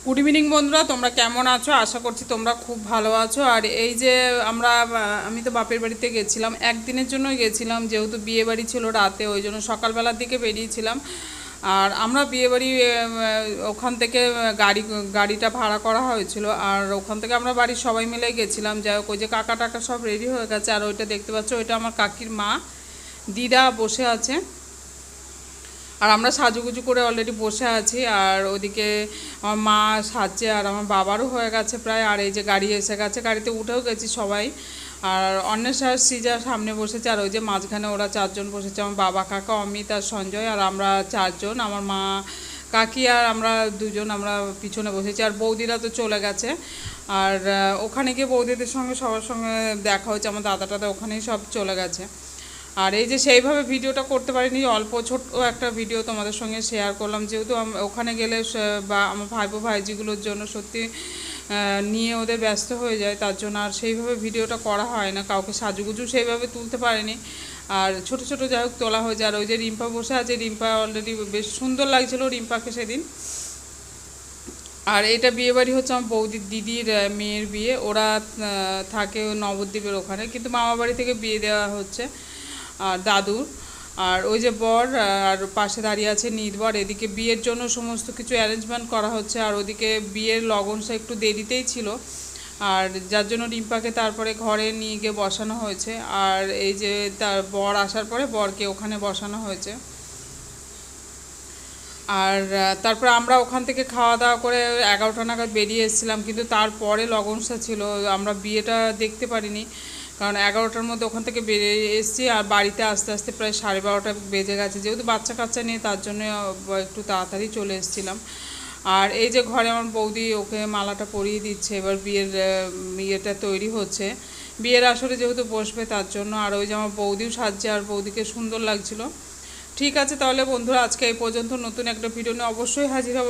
Good evening বন্ধুরা, তোমরা কেমন আছো? আশা করছি তোমরা খুব ভালো আছো। আর এই যে আমি তো বাপের বাড়িতে গেছিলাম, একদিনের জন্যই গেছিলাম, যেহেতু বিয়ে বাড়ি ছিল রাতে, ওই জন্য সকালবেলার দিকে বেরিয়েছিলাম। আর আমরা বিয়েবাড়ি ওখান থেকে গাড়িটা ভাড়া করা হয়েছিল, আর ওখান থেকে আমরা বাড়ির সবাই মিলে গেছিলাম। যাই হোক, ওই যে কাকা টাকা সব রেডি হয়ে গেছে, আর ওইটা দেখতে পাচ্ছ, ওইটা আমার কাকির মা দিদা বসে আছে। আর আমরা সাজুগুজু করে অলরেডি বসে আছি, আর ওদিকে আমার মা সাজছে, আর আমার বাবারও হয়ে গেছে প্রায়। আর এই যে গাড়ি এসে গেছে, গাড়িতে উঠেও গেছি সবাই। আর অন্বেষা শ্রীজা সামনে বসেছে, আর ওই যে মাঝখানে ওরা চারজন বসেছে, আমার বাবা, কাকা, অমিত আর সঞ্জয়, আর আমরা চারজন, আমার মা, কাকি আর আমরা দুজন, আমরা পিছনে বসেছি। আর বৌদিরা তো চলে গেছে। আর ওখানে গিয়ে বৌদিদের সঙ্গে সবার সঙ্গে দেখা হচ্ছে, আমার দাদা টাদা ওখানেই সব চলে গেছে। আর এই যে সেইভাবে ভিডিওটা করতে পারিনি, অল্প ছোট্ট একটা ভিডিও তোমাদের সঙ্গে শেয়ার করলাম, যেহেতু ওখানে গেলে বা আমার ভাইপো ভাইজিগুলোর জন্য সত্যি নিয়ে ওদের ব্যস্ত হয়ে যায়, তার জন্য আর সেইভাবে ভিডিওটা করা হয় না, কাউকে সাজুগুজু সেইভাবে তুলতে পারিনি। আর ছোট ছোট যাই হোক তোলা হয়ে যায়। আর ওই যে রিম্পা বসে আছে, রিম্পা অলরেডি বেশ সুন্দর লাগছিল রিম্পাকে সেদিন। আর এটা বিয়েবাড়ি হচ্ছে আমার বৌদির দিদির মেয়ের বিয়ে, ওরা থাকে নবদ্বীপের ওখানে, কিন্তু মামা বাড়ি থেকে বিয়ে দেওয়া হচ্ছে আর দাদুর। আর ওই যে বর আর পাশে দাঁড়িয়ে আছে নির্বর, এদিকে বিয়ের জন্য সমস্ত কিছু অ্যারেঞ্জমেন্ট করা হচ্ছে। আর ওদিকে বিয়ের লগনটা একটু দেরিতেই ছিল, আর যার জন্য রিম্পাকে তারপরে ঘরে নিয়ে গিয়ে বসানো হয়েছে। আর এই যে তার বর আসার পরে বরকে ওখানে বসানো হয়েছে। আর তারপর আমরা ওখান থেকে খাওয়া দাওয়া করে 11টা নাগাদ বেরিয়ে এসেছিলাম, কিন্তু তারপরে লগনসা ছিল, আমরা বিয়েটা দেখতে পারিনি, কারণ 11টার মধ্যে ওখান থেকে বেরিয়ে এসেছি। আর বাড়িতে আস্তে আস্তে প্রায় 12:30 বেজে গেছে, যেহেতু বাচ্চা কাচ্চা নেই তার জন্য একটু তাড়াতাড়ি চলে এসেছিলাম। আর এই যে ঘরে আমার বৌদি ওকে মালাটা পরিয়ে দিচ্ছে, এবার বিয়ের ইয়েটা তৈরি হচ্ছে, বিয়ের আসরে যেহেতু বসবে তার জন্য। আর ওই যে আমার বৌদিও সাজছে, আর বৌদিকে সুন্দর লাগছিল। ঠিক আছে তাহলে বন্ধুরা, আজকে এই পর্যন্ত। নতুন একটা ভিডিও নিয়ে অবশ্যই হাজির হব।